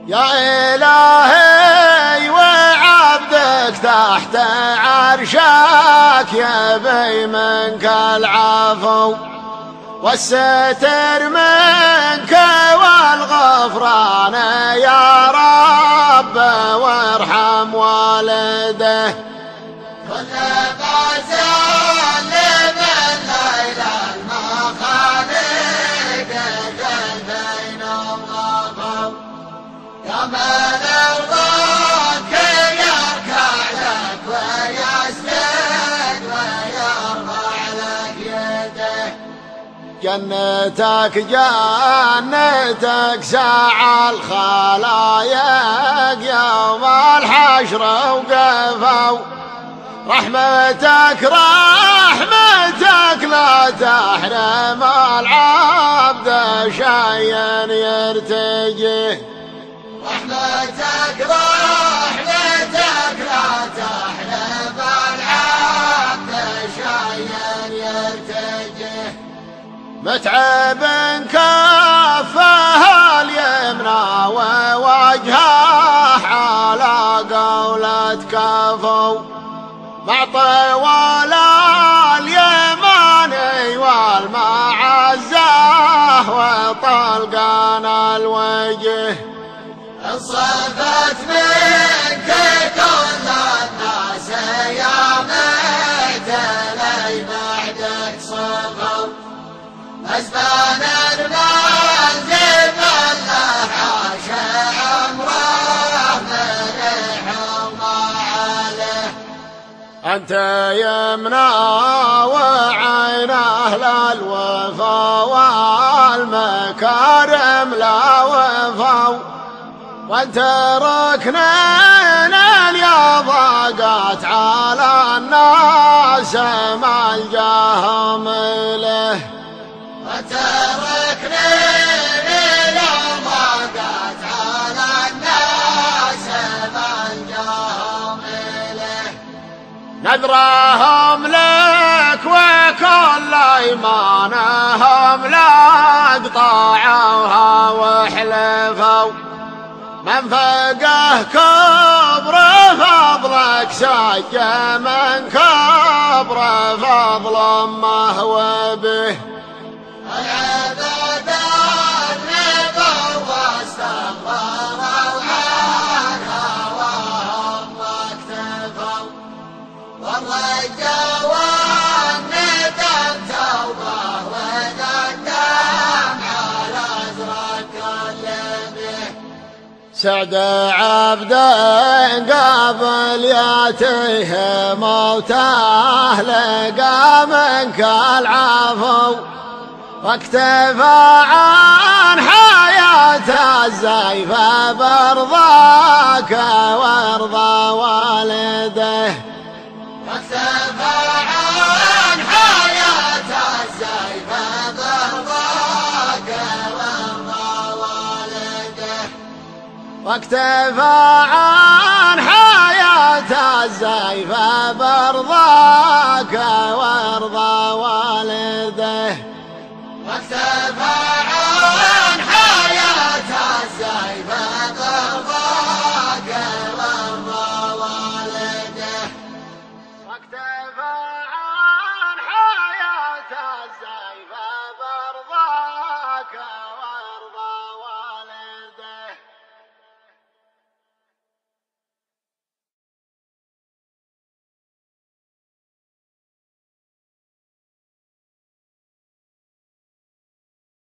يا إلهي وعبدك تحت عرشك يبي منك العفو والستر منك والغفران يا رب وارحم والده. جنتك جنتك سعى الخلايق يوم الحشر وقفوا رحمتك رحمتك لا تحرم العبد شيئا يرتجيه. رحمتك رحمتك لا تحرم العبد شيئا يرتجيه. متعب كفه اليمنى ووجهه على قولة كفو مع طوال اليماني والمعزة وطلقان الوجه. انصفت منك كل الناس يا مهتلي بعدك صفوا أزمان المنزل الله حاشا أمره مريح وما عليه. أنت يمنى وعين أهل الوفا والمكارم لا وفوا وأنت ركنين اليضاقات على الناس ملجاهم إليه. وتركني للضاقات على الناس ملجاهم إليه. نذرهم لك وكل إيمانهم لك طاعوها وحلفوا من فقه كبر فضلك سج من كبر فضل ما هو به. العباد الرضا واستغفروا عن هواهم واكتفوا والرجا والندم توبه وندم على ازرق اللبه. سعد عبد قبل ياتيه موته لقى منك العفو واكتفى عن حياة الزيف برضاك وارضى والده. واكتفى عن حياة الزيف برضاك وارضى والده. واكتفى عن حياة الزيف برضاك وارضى والده.